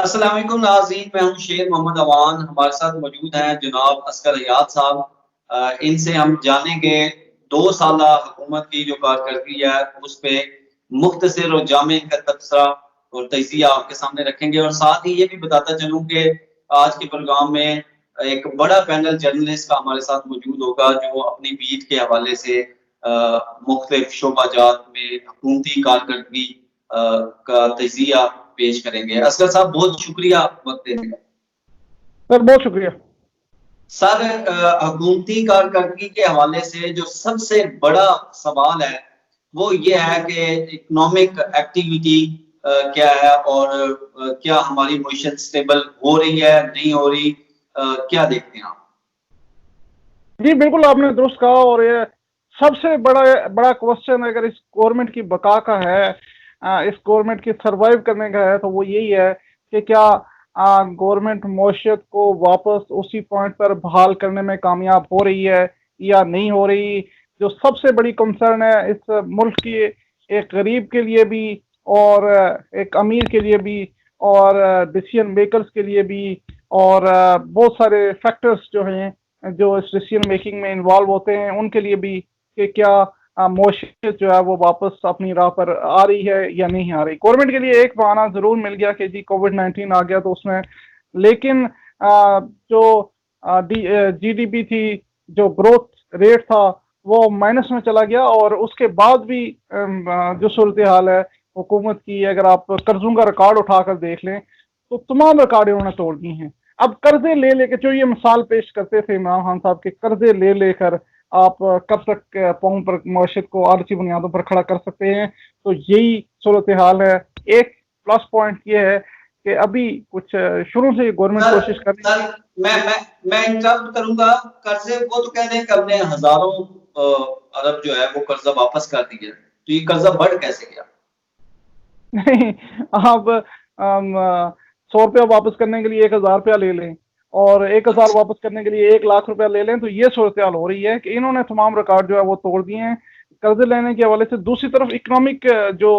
अस्सलाम वालेकुम नाज़रीन, मैं हूं शेर मोहम्मद अवान। हमारे साथ मौजूद हैं जनाब अस्कर हयात साहब। इनसे हम जानेंगे 2 साल हुकूमत की जो कारकर्दगी है उस पे मुख्तसर और जामे का तबसरा और तजिया आपके सामने रखेंगे, और साथ ही ये भी बताता चलूँ कि आज के प्रोग्राम में एक बड़ा पैनल जर्नलिस्ट का हमारे साथ मौजूद होगा जो अपनी बीट के हवाले से मुख्तलिफ शोबाजात में हुकूमती कारकर्दगी का तजिया पेश करेंगे। असगर साहब, बहुत शुक्रिया वक्त देने का। सर बहुत शुक्रिया। सर, हुकूमती कारकर्दगी के हवाले से जो सबसे बड़ा सवाल है वो ये है कि इकोनॉमिक एक्टिविटी क्या है, और क्या हमारी मईशत स्टेबल हो रही है, नहीं हो रही, क्या देखते हैं आप? जी बिल्कुल, आपने दुरुस्त कहा। और ये सबसे बड़ा बड़ा क्वेश्चन अगर इस गवर्नमेंट की बका का है, इस गवर्नमेंट की सरवाइव करने का है, तो वो यही है कि क्या गवर्नमेंट मईशत को वापस उसी पॉइंट पर बहाल करने में कामयाब हो रही है या नहीं हो रही। जो सबसे बड़ी कंसर्न है इस मुल्क की, एक गरीब के लिए भी और एक अमीर के लिए भी और डिसीजन मेकर्स के लिए भी, और बहुत सारे फैक्टर्स जो हैं जो इस डिसीजन मेकिंग में इन्वॉल्व होते हैं उनके लिए भी, कि क्या मईशत जो है वो वापस अपनी राह पर आ रही है या नहीं आ रही। गवर्नमेंट के लिए एक बहाना जरूर मिल गया कि जी कोविड-19 आ गया तो उसमें, लेकिन जो जीडीपी थी, जो ग्रोथ रेट था, वो माइनस में चला गया। और उसके बाद भी जो सूरत हाल है हुकूमत की, अगर आप कर्जों का रिकॉर्ड उठाकर देख लें तो तमाम रिकॉर्ड उन्होंने तोड़ दिए हैं। अब कर्जे ले लेकर, जो ये मिसाल पेश करते थे इमरान खान साहब के, कर्जे ले लेकर आप कब तक पाँव पर मईशत को आलसी बुनियादों पर खड़ा कर सकते हैं। तो यही सूरत हाल है। एक प्लस पॉइंट ये है कि अभी कुछ शुरू से गवर्नमेंट सर कोशिश कर रही सर मैं इंटरप्ट करूंगा। कर्जे वो तो कह दें कि हमने हजारों अरब जो है वो कर्जा वापस कर दिया, तो ये कर्जा बढ़ कैसे गया? है। नहीं, आप 100 रुपया वापस करने के लिए 1,000 रुपया ले लें और 1,000 अच्छा। वापस करने के लिए 1,00,000 रुपया ले लें, तो ये सूरत हाल हो रही है कि इन्होंने तमाम रिकॉर्ड जो है वो तोड़ दिए हैं कर्जे लेने के हवाले से। दूसरी तरफ इकोनॉमिक जो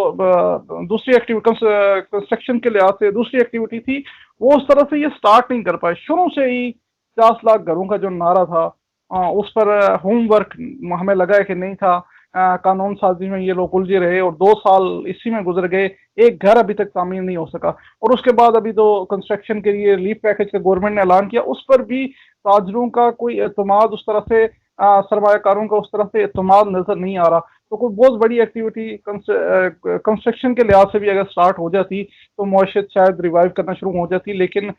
दूसरी एक्टिविटी कंस्ट्रक्शन के लिहाज से दूसरी एक्टिविटी थी, वो उस तरह से ये स्टार्ट नहीं कर पाए। शुरू से ही 50 लाख घरों का जो नारा था, उस पर होमवर्क हमें लगा है कि नहीं था। कानून साजी में ये लोग उलझे रहे और 2 साल इसी में गुजर गए। एक घर अभी तक तामीर नहीं हो सका। और उसके बाद अभी तो कंस्ट्रक्शन के लिए रिलीफ पैकेज का गवर्नमेंट ने ऐलान किया, उस पर भी ताजरों का कोई एतमाद उस तरह से, सरमायाकारों का उस तरह से एतमाद नजर नहीं आ रहा। तो कोई बहुत बड़ी एक्टिविटी कंस्ट्रक्शन के लिहाज से भी अगर स्टार्ट हो जाती तो मईशत शायद रिवाइव करना शुरू हो जाती। लेकिन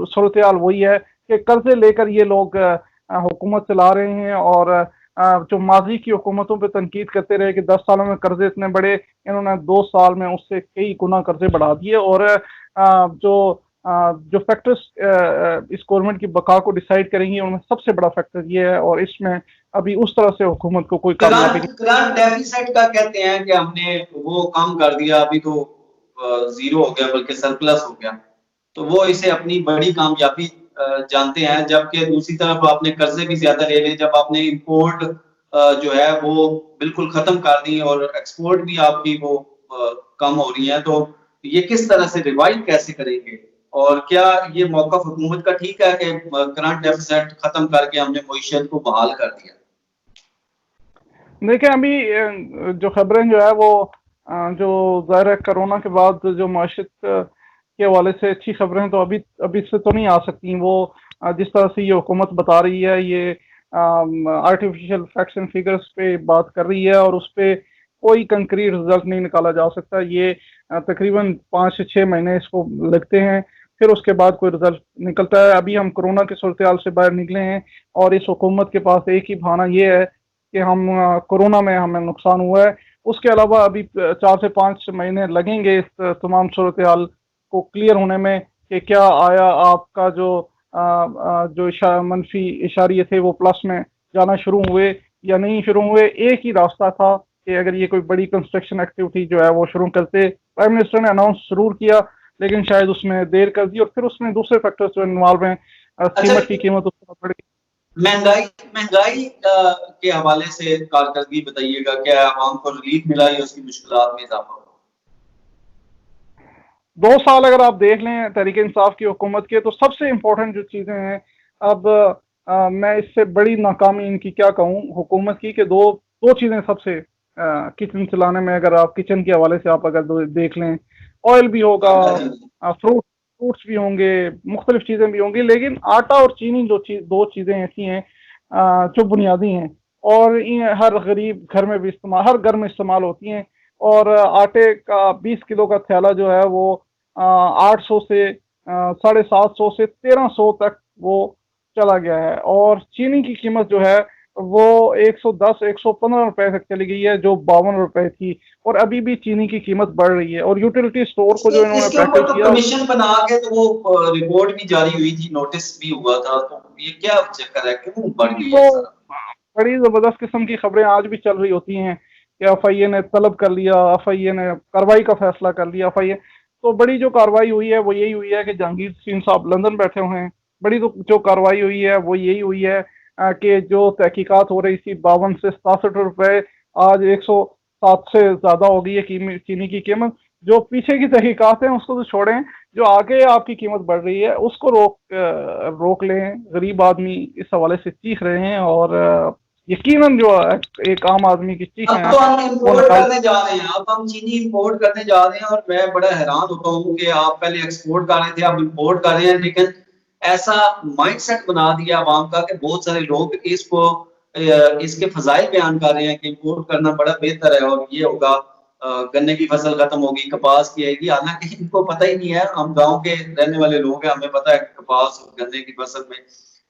सूरत हाल वही है कि कर्जे लेकर ये लोग हुकूमत चला रहे हैं। और जो माजी की हुकूमतों पर तनकीद करते रहे कि 10 सालों में कर्जे इतने बड़े, इन्होंने 2 साल में उससे कई गुना कर्जे बढ़ा दिए। और जो फैक्टर्स इस गवर्नमेंट की बका को डिसाइड करेंगी उनमें सबसे बड़ा फैक्टर ये है, और इसमें अभी उस तरह से हुकूमत को कोई कामयाबी करंट करंट डेफिसिट का कहते हैं कि हमने वो कम कर दिया, अभी तो जीरो हो गया, बल्कि सरप्लस हो गया, तो वो इसे अपनी बड़ी कामयाबी जानते हैं। जबकि दूसरी तरफ आपने कर्जे भी ज्यादा ले लिए, जब आपने इंपोर्ट जो है वो बिल्कुल खत्म कर दी और एक्सपोर्ट भी आपकी वो कम हो रही है, तो ये किस तरह से रिवाइव कैसे करेंगे? और क्या ये मौका हुकूमत का ठीक है कि करंट डेफिसिट खत्म करके हमने मईशत को बहाल कर दिया? देखिए, अभी जो खबरें जो है वो जो ज़ाहिर है कोरोना के बाद जो माशत के हवाले से अच्छी खबरें तो अभी अभी से तो नहीं आ सकती। वो जिस तरह से ये हुकूमत बता रही है, ये आर्टिफिशियल फैक्ट्स एंड फिगर्स पे बात कर रही है और उस पर कोई कंक्रीट रिजल्ट नहीं निकाला जा सकता। ये तकरीबन 5 से 6 महीने इसको लगते हैं, फिर उसके बाद कोई रिजल्ट निकलता है। अभी हम कोरोना की सूरत हाल से बाहर निकले हैं और इस हुकूमत के पास एक ही बहाना ये है कि हम कोरोना में हमें नुकसान हुआ है। उसके अलावा अभी 4 से 5 महीने लगेंगे इस तमाम सूरत हाल को क्लियर होने में कि क्या आया आपका जो मनफी इशारे थे वो प्लस में जाना शुरू हुए या नहीं शुरू हुए। एक ही रास्ता था कि अगर ये कोई बड़ी कंस्ट्रक्शन एक्टिविटी जो है वो शुरू करते। प्राइम मिनिस्टर ने अनाउंस जरूर किया, लेकिन शायद उसमें देर कर दी और फिर उसमें दूसरे फैक्टर्स जो इन्वॉल्व हैं, अच्छा, सीमेंट की कीमत उस तरह बढ़ गई। महंगाई महंगाई के हवाले से कारकर्दगी बताइएगा, क्या आवाम को रिलीफ मिला या उसकी मुश्किलात में इजाफा हुआ? 2 साल अगर आप देख लें तहरीक इंसाफ की हुकूमत के, तो सबसे इम्पोर्टेंट जो चीज़ें हैं, अब मैं इससे बड़ी नाकामी इनकी क्या कहूँ हुकूमत की, कि दो दो चीज़ें सबसे किचन चलाने में, अगर आप किचन के हवाले से आप अगर देख लें, ऑयल भी होगा, अच्छा जी। फ्रूट्स भी होंगे, मुख्तलिफ चीज़ें भी होंगी, लेकिन आटा और चीनी दो चीज़ें ऐसी हैं जो बुनियादी हैं, और ये हर गरीब घर में भी इस्तेमाल, हर घर में इस्तेमाल होती हैं। और आटे का 20 किलो का थैला जो है वो 800 से 750 से 1300 तक वो चला गया है, और चीनी की कीमत जो है वो 110 115 रुपए तक चली गई है, जो 52 रुपए थी, और अभी भी चीनी की कीमत बढ़ रही है। और यूटिलिटी स्टोर को जो इन्होंने इसके ऊपर टैकल तो किया, कमीशन बना के तो वो रिपोर्ट भी जारी हुई थी, नोटिस भी हुआ था, तो ये क्या चक्कर है, क्यों बढ़ गई है वो सारा? बड़ी जबरदस्त किस्म की खबरें आज भी चल रही होती हैं कि एफआईए ने तलब कर लिया, एफआईए ने कार्रवाई का फैसला कर लिया। एफआईए तो बड़ी जो कार्रवाई हुई है वो यही हुई है कि जहांगीर सिंह साहब लंदन बैठे हुए हैं। बड़ी तो जो कार्रवाई हुई है वो यही हुई है कि जो तहकीकात हो रही थी 52 से 67 रुपए, आज 107 से ज्यादा हो गई है चीनी की कीमत। जो पीछे की तहकीकात हैं उसको तो छोड़ें, जो आगे आपकी कीमत बढ़ रही है उसको रोक लें। गरीब आदमी इस हवाले से चीख रहे हैं, और यकीनन जो एक आम आदमी की चीख अब है तो हम वो इंपोर्ट निकाल। करने जा रहे हैं, अब हम चीनी इंपोर्ट करने जा रहे हैं, और मैं बड़ा हैरान होता हूँ कि आप पहले एक्सपोर्ट कर रहे थे, अब इंपोर्ट कर रहे हैं। लेकिन ऐसा माइंडसेट बना दिया आवाम का कि बहुत सारे लोग इसको इसके फजाइल बयान कर रहे हैं कि इंपोर्ट करना बड़ा बेहतर है, और ये होगा गन्ने की फसल खत्म होगी, कपास की आएगी। हालांकि इनको पता ही नहीं है, हम गाँव के रहने वाले लोग हैं, हमें पता है कि कपास और गन्ने की फसल में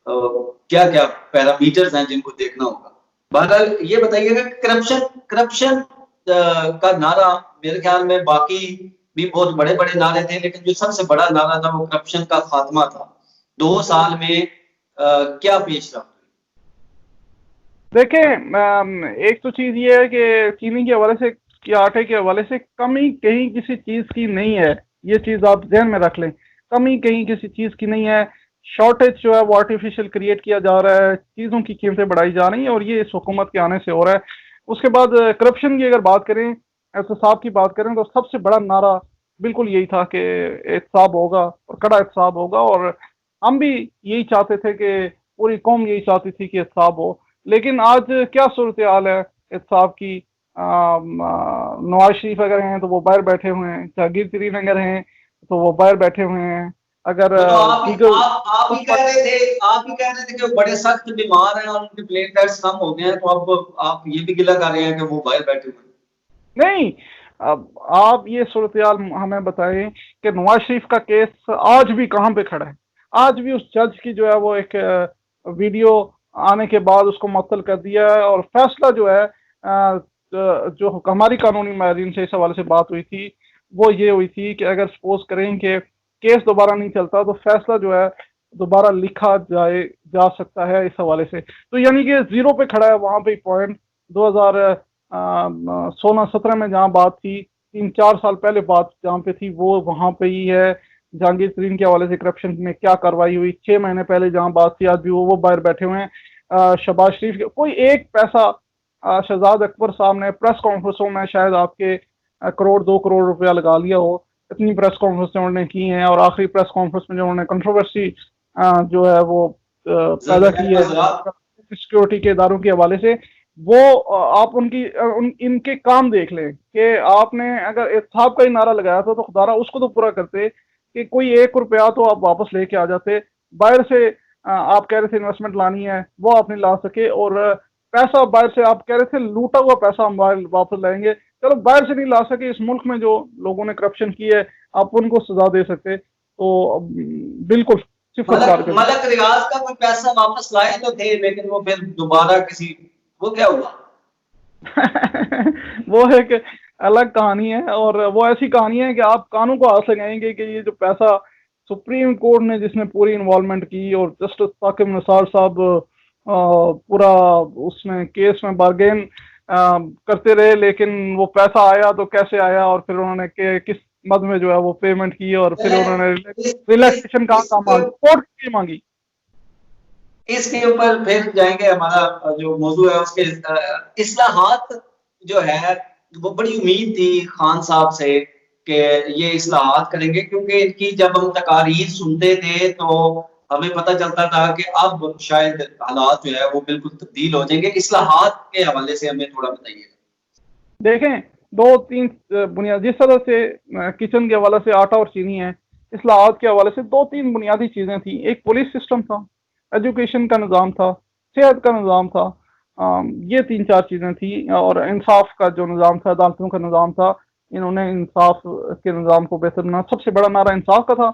क्या क्या पैरामीटर्स हैं जिनको देखना होगा। बहरहाल ये बताइएगा कि करप्शन करप्शन का नारा, मेरे ख्याल में बाकी भी बहुत बड़े बड़े नारे थे, लेकिन जो सबसे बड़ा नारा था वो करप्शन का खात्मा था। 2 साल में क्या पेश रफ्त देखें, एक तो चीज ये है कि चीनी के हवाले से, कि आटे के हवाले से कमी कहीं किसी चीज की नहीं है। ये चीज आप ध्यान में रख लें, कमी कहीं किसी चीज की नहीं है। शॉर्टेज जो है वो आर्टिफिशियल क्रिएट किया जा रहा है, चीजों की कीमतें बढ़ाई जा रही हैं, और ये इस हुकूमत के आने से हो रहा है। उसके बाद करप्शन की अगर बात करें, एहतसाब की बात करें, तो सबसे बड़ा नारा बिल्कुल यही था कि एहतसाब होगा, और कड़ा एहतसाब होगा। और हम भी यही चाहते थे कि पूरी कौम यही चाहती थी कि एहतसाब हो। लेकिन आज क्या सूरत हाल है साहब की? नवाज शरीफ अगर हैं तो वो बाहर बैठे हुए हैं, जहांगीर तरीन अगर हैं तो वो बाहर बैठे हुए हैं। अगर तो दीगर आप ही कुछ कह रहे थे, आप ही कह रहे थे कि वो बड़े सख्त बीमार हैं और उनके प्लेटलेट्स कम हो गए हैं, तो अब आप ये भी गिला कर रहे हैं कि वो बाहर बैठे हुए हैं। नहीं, अब आप ये सूरत हाल हमें बताएं कि नवाज शरीफ का केस आज भी कहाँ पे खड़ा है। आज भी उस जज की जो है वो एक वीडियो आने के बाद उसको मुअत्तल कर दिया है, और फैसला जो है जो हमारी कानूनी माहिरीन से इस हवाले से बात हुई थी वो ये हुई थी कि अगर सपोज करें कि केस दोबारा नहीं चलता तो फैसला जो है दोबारा लिखा जा सकता है इस हवाले से। तो यानी कि जीरो पे खड़ा है वहां पे पॉइंट। 2016-17 में जहाँ बात थी, 3-4 साल पहले बात जहाँ पे थी वो वहां पे ही है। जहांगीर तरीन के हवाले से करप्शन में क्या कार्रवाई हुई 6 महीने पहले जहाँ बात थी, आज भी वो बाहर बैठे हुए हैं। शहबाज शरीफ के कोई एक पैसा, शहजाद अकबर साहब ने प्रेस कॉन्फ्रेंसों में शायद आपके करोड़ 2 करोड़ रुपया लगा लिया हो, इतनी प्रेस कॉन्फ्रेंस उन्होंने की हैं। और आखिरी प्रेस कॉन्फ्रेंस में जो उन्होंने कंट्रोवर्सी जो है वो पैदा की है सिक्योरिटी के इदारों के हवाले से, वो आप इनके काम देख लें कि आपने अगर एहतसाब का ही नारा लगाया था तो खुदारा उसको तो पूरा करते कि कोई 1 रुपया तो आप वापस लेके आ जाते। बाहर से आप कह रहे थे इन्वेस्टमेंट लानी है, वो आप नहीं ला सके। और पैसा बाहर से आप कह रहे थे लूटा हुआ पैसा हम बाहर वापस लाएंगे, चलो बाहर से नहीं ला सके, इस मुल्क में जो लोगों ने करप्शन की है आप उनको सजा दे सकते, तो बिल्कुल सिफर मलक कारकर्दगी। मलक रियाज का कोई पैसा वापस लाए तो थे, लेकिन वो फिर दोबारा किसी, वो क्या हुआ? वो एक अलग कहानी है, और वो ऐसी कहानी है कि आप कानों को हाथ लगाएंगे कि ये जो पैसा सुप्रीम कोर्ट ने जिसने पूरी इन्वॉल्वमेंट की, और जस्टिस साकिब निसार साहब पूरा उसमें केस में बार्गेन करते रहे, लेकिन वो पैसा आया तो कैसे आया, और फिर उन्होंने किस मद में जो है वो पेमेंट की, और फिर चले उन्होंने इस, इस, रिलैक्सेशन कहाँ इसके मांगी, कोर्ट की मांगी। इसके ऊपर फिर जाएंगे। हमारा जो मौजू है उसके इस्लाहात जो है, वो बड़ी उम्मीद थी खान साहब से कि ये इस्लाहात करेंगे, क्योंकि इनकी जब हम तकारीर सुनते थे तो हमें पता चलता था कि अब शायद हालात जो है वो बिल्कुल तब्दील हो जाएंगे। इस्लाहात के हवाले से हमें थोड़ा बताइए। देखें, दो तीन बुनियाद, जिस तरह से किचन के हवाले से आटा और चीनी है, इस्लाहात के हवाले से दो तीन बुनियादी चीज़ें थी। एक पुलिस सिस्टम था, एजुकेशन का निज़ाम था, सेहत का निज़ाम था, ये तीन चार चीज़ें थी। और इंसाफ का जो निज़ाम था, अदालतों का निज़ाम था, इन्होंने इंसाफ के निज़ाम को बेहतर बना। सबसे बड़ा नारा इंसाफ का था।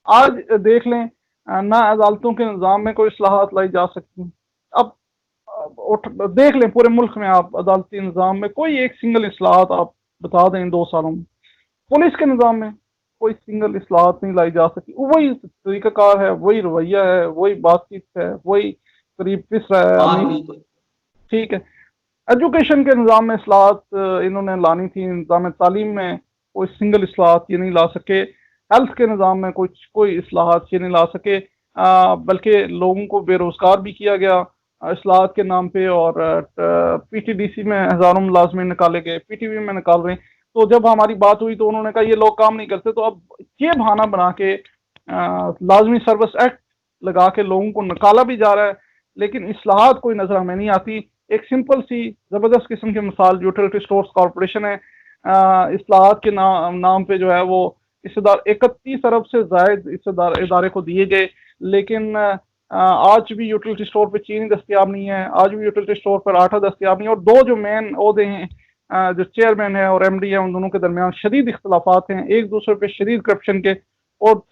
आज देख लें, ना अदालतों के निज़ाम में कोई इस्लाहात लाई जा सकती। अब देख लें पूरे मुल्क में, आप अदालती निज़ाम में कोई एक सिंगल इस्लाहात आप बता दें 2 सालों में। पुलिस के निज़ाम में कोई सिंगल इस्लाहात नहीं लाई जा सकी। वही तरीक़ाकार है, वही रवैया है, वही बातचीत है, वही करीब पिस रहा है बात अमीर। बिल्कुल। ठीक है। एजुकेशन के निज़ाम में इस्लाहात इन्होंने लानी थी, निज़ाम तालीम में कोई सिंगल इस्लाहात ये नहीं ला सके। हेल्थ के निज़ाम में कुछ कोई इस्लाहात ये नहीं ला सके, बल्कि लोगों को बेरोज़गार भी किया गया इस्लाहात के नाम पे। और पीटीडीसी में हज़ारों मुलाजमिन निकाले गए, पीटीवी में निकाल रहे हैं। तो जब हमारी बात हुई तो उन्होंने कहा ये लोग काम नहीं करते, तो अब ये बहाना बना के लाजमी सर्विस एक्ट लगा के लोगों को निकाला भी जा रहा है, लेकिन इस्लाहात कोई नजर हमें नहीं आती। एक सिंपल सी जबरदस्त किस्म की मिसाल यूटिलिटी स्टोर्स कॉरपोरेशन है। इस्लाहात के नाम पे जो है वो हिस्सेदार 31 अरब से जायद हिस्सेदार इदारे को दिए गए, लेकिन आज भी यूटिलिटी स्टोर पे चीनी दस्तियाब नहीं है, आज भी यूटिलिटी स्टोर पर आटा दस्तियाब नहीं है। और दो जो मेन ओहदे हैं, जो चेयरमैन है और एमडी है, उन दोनों के दरमियान शदीद इख्तलाफात हैं, एक दूसरे पे शदीद करप्शन के। और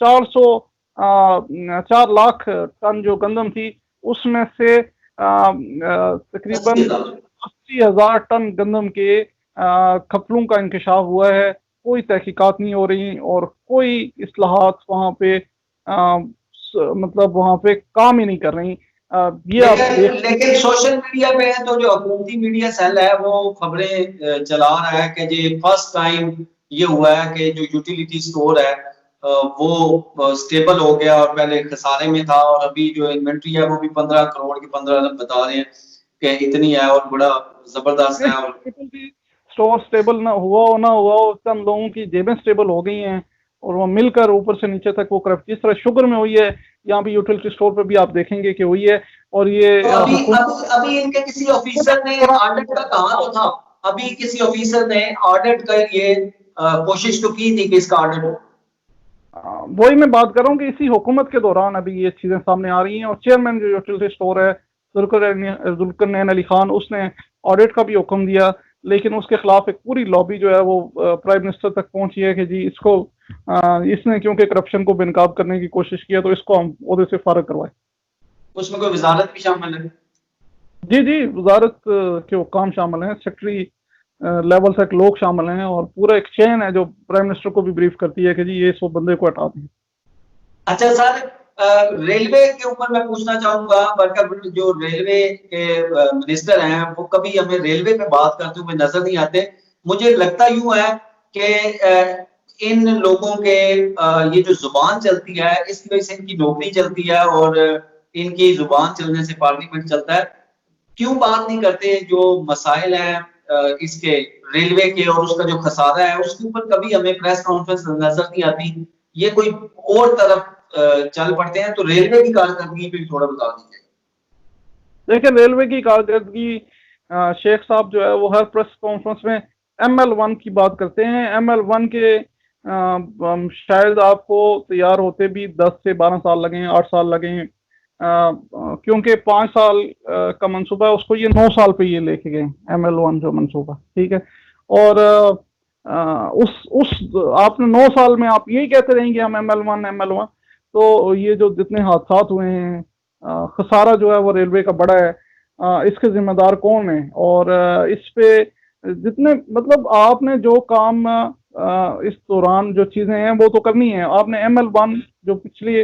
4 लाख टन जो गंदम थी, उसमें से तकरीबन 80,000 टन गंदम के खपलों का इंकशाफ हुआ है। कोई तहकीकात नहीं हो रही और कोई इस्लाहात वहाँ पे मतलब वहाँ पे काम ही नहीं कर रही। ये आप लेकिन देख। लेकिन सोशल मीडिया पे तो जो हुकूमती मीडिया सेल है वो खबरें चला रहा है कि जी फर्स्ट टाइम ये हुआ है कि जो यूटिलिटी स्टोर है वो स्टेबल हो गया, और पहले खसारे में था, और अभी जो इन्वेंट्री है वो भी 15 करोड़ की 15 अरब बता रहे हैं कि इतनी है और बड़ा जबरदस्त है। और स्टोर स्टेबल ना हुआ हो, चंद लोगों की जेबें स्टेबल हो गई हैं और वो मिलकर ऊपर से नीचे तक वो करप्ट जिस तरह शुगर में हुई है, यहाँ भी यूटिलिटी स्टोर पे भी आप देखेंगे कि हुई है। और ये तो अभी इनके किसी ऑफिसर ने ऑडिट का कहा तो था, अभी किसी ऑफिसर ने ऑडिट का ये कोशिश तो की थी कि इसका ऑडिट हो। वही मैं बात कर रहा हूँ कि इसी हुकूमत के दौरान अभी ये चीजें सामने आ रही हैं। और चेयरमैन जो यूटिलिटी स्टोर है, जुल्करनैन अली खान, उसने ऑडिट का भी हुक्म दिया, लेकिन उसके खिलाफ एक पूरी लॉबी जो है वो प्राइम मिनिस्टर तक पहुंची है कि जी इसको इसने क्योंकि करप्शन को बेनकाब करने की कोशिश किया, तो इसको हम ओहदे से फारग करवाए। उसमें कोई वजारत भी शामिल है? जी जी, वजारत के हुक्काम शामिल हैं, सेक्रेटरी लेवल तक लोग शामिल हैं, और पूरा एक चेन है जो प्राइम मिनिस्टर को भी ब्रीफ करती है कि जी ये 100 बंदे को हटा दें। अच्छा सर, रेलवे के ऊपर मैं पूछना चाहूंगा, बल्कि जो रेलवे के मिनिस्टर हैं वो कभी हमें रेलवे पे बात करते हुए नजर नहीं आते। मुझे लगता यूं है कि इन लोगों के ये जो जुबान चलती है इसकी वजह से इनकी नौकरी चलती है, और इनकी जुबान चलने से पार्लियामेंट चलता है। क्यों बात नहीं करते जो मसाइल हैं इसके रेलवे के और उसका जो खसारा है उसके ऊपर कभी हमें प्रेस कॉन्फ्रेंस नजर नहीं आती। ये कोई और तरफ चल पड़ते हैं। तो रेलवे की कारकर्दगी पे भी थोड़ा बता दीजिए। देखिए, रेलवे की कारकर्दगी, शेख साहब जो है वो हर प्रेस कॉन्फ्रेंस में ML1 की बात करते हैं। ML1 के शायद आपको तैयार होते भी 10 से 12 साल लगे, 8 साल लगे, क्योंकि 5 साल का मंसूबा है, उसको ये 9 साल पे ये लेके गए ML1 जो मंसूबा, ठीक है। और उस आपने 9 साल में आप यही कहते रहेंगे हम ML1 तो ये जो जितने हादसात हुए हैं, खसारा जो है वो रेलवे का बड़ा है। इसके जिम्मेदार कौन है? और इस पे जितने मतलब आपने जो काम इस दौरान जो चीजें हैं वो तो करनी है। आपने ML1 जो पिछली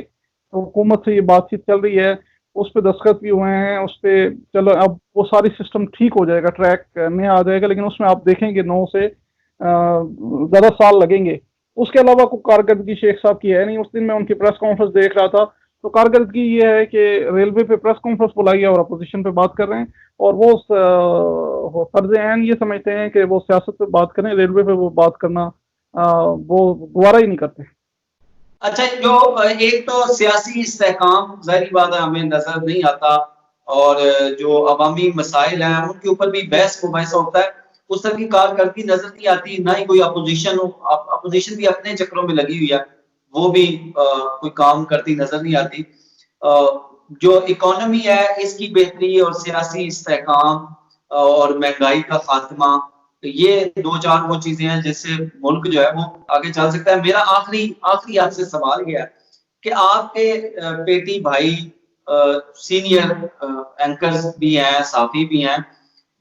हुकूमत से ये बातचीत चल रही है उस पर दस्तखत भी हुए हैं, उस पर चलो अब वो सारी सिस्टम ठीक हो जाएगा, ट्रैक में आ जाएगा, लेकिन उसमें आप देखेंगे 9 से ज़्यादा साल लगेंगे। उसके अलावा कोई कारकर्दगी शेख साहब की है नहीं। उस दिन मैं उनकी प्रेस कॉन्फ्रेंस देख रहा था, तो कारकर्दगी ये है कि रेलवे पे प्रेस कॉन्फ्रेंस बुलाई है और अपोजिशन पे बात कर रहे हैं, और वो फर्ज ऐन ये समझते हैं कि वो सियासत पे बात करें, रेलवे पे वो बात करना वो गवारा ही नहीं करते। अच्छा, जो एक तो सियासी इस्तेहकाम ज़ाहिर बात है हमें नजर नहीं आता, और जो अवामी मसाइल हैं उनके ऊपर भी बहस मुबाहिसा होता है, उस तरह की कारकर्दगी नजर नहीं आती, ना ही कोई अपोजिशन अपोजिशन भी अपने चक्करों में लगी हुई है, वो भी कोई काम करती नजर नहीं आती। जो इकोनॉमी है इसकी बेहतरी और सियासी इस्तेहकाम और महंगाई का खात्मा, तो ये दो चार वो चीजें हैं जिससे मुल्क जो है वो आगे चल सकता है। मेरा आखिरी आखिरी आपसे सवाल ये है कि आपके पेटी भाई सीनियर एंकर्स भी हैं, साथी भी हैं,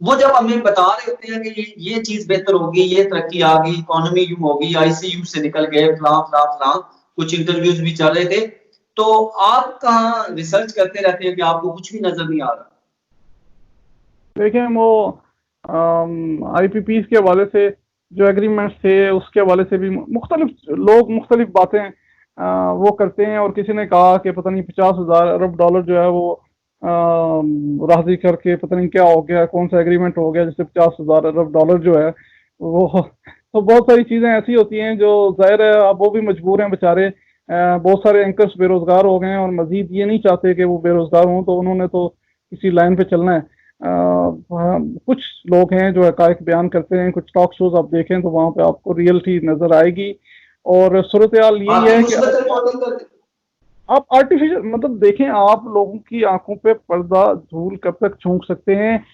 वो जब हमें बता रहे होते हैं कि ये चीज बेहतर होगी, ये तरक्की आ गई, इकोनॉमी यूं होगी, आईसीयू से निकल गए, फलां फलां फलां, कुछ इंटरव्यूज भी चल रहे थे, तो आप कहाँ रिसर्च करते रहते हैं कि आपको कुछ भी नजर नहीं आ रहा? देखिए वो आईपीपीज के हवाले से जो एग्रीमेंट्स थे उसके हवाले से भी मुख्तलिफ लोग मुख्तलिफ बातें वो करते हैं। और किसी ने कहा कि पता नहीं 50,000 अरब डॉलर जो है वो राजी करके पता नहीं क्या हो गया, कौन सा एग्रीमेंट हो गया जिससे 50,000 अरब डॉलर जो है वो तो बहुत सारी चीज़ें ऐसी होती हैं जो जाहिर है अब वो भी मजबूर हैं बेचारे। बहुत सारे एंकर्स बेरोजगार हो गए हैं और मजीद ये नहीं चाहते कि वो बेरोजगार हों, तो उन्होंने तो इसी लाइन पे चलना है। कुछ लोग हैं जो हकायक बयान करते हैं, कुछ टॉक शोज आप देखें तो वहाँ पे आपको रियलिटी नजर आएगी। और सूरत हाल यही बाकी है कि मुस्बत रिपोर्टिंग करते आप आर्टिफिशियल मतलब देखें, आप लोगों की आंखों पे पर्दा धूल कब तक झोंक सकते हैं?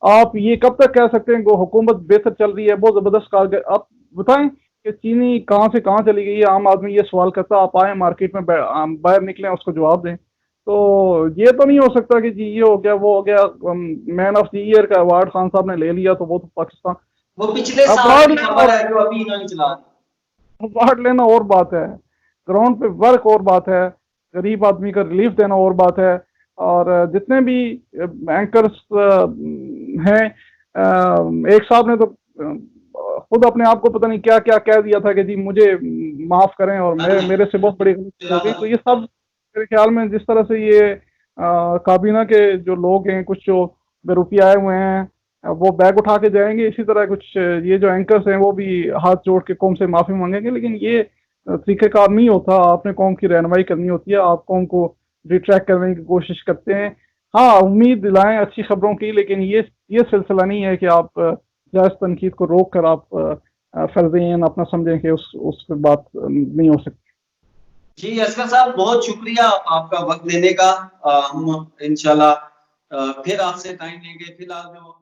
आप ये कब तक कह सकते हैं कि हुकूमत बेहतर चल रही है, बहुत जबरदस्त कारगर? आप बताएं कि चीनी कहाँ से कहाँ चली गई है? आम आदमी ये सवाल करता है, आप आए मार्केट में बाहर निकलें उसको जवाब दें। तो ये तो नहीं हो सकता कि जी ये हो गया वो हो गया, मैन ऑफ द ईयर का अवार्ड खान साहब ने ले लिया तो वो तो पाकिस्तान। वो पिछले साल अवार्ड की लेना खबर है जो अभी इन्होंने चला दी। अवार्ड लेना और बात है, ग्राउंड पे वर्क और बात है, गरीब आदमी का रिलीफ देना और बात है। और जितने भी एंकर्स हैं, एक साहब ने तो खुद अपने आप को पता नहीं क्या क्या कह दिया था कि जी मुझे माफ करें और हाँ जी, मेरे से बहुत बड़ी गलती हो चला गई। था। तो ये सब मेरे ख्याल में जिस तरह से ये काबीना के जो लोग हैं, कुछ जो बेरुपी आए हुए हैं, वो बैग उठा के जाएंगे, इसी तरह कुछ ये जो एंकर्स हैं वो भी हाथ जोड़ के कौम से माफी मांगेंगे। लेकिन ये तरीक़ेकार नहीं होता। आपने कौम की रहनुमाई करनी होती है, आप कौम को रिट्रैक्ट करने की कोशिश करते हैं। हाँ, उम्मीद दिलाएं अच्छी खबरों की, लेकिन ये सिलसिला नहीं है कि आप जायज़ तनकीद को रोक कर आप फर्ज़ेन अपना समझें कि उस पर बात नहीं हो सकती। जी असगर साहब, बहुत शुक्रिया आपका वक्त देने का। हम इंशाल्लाह फिर आपसे टाइम लेंगे। फिलहाल जो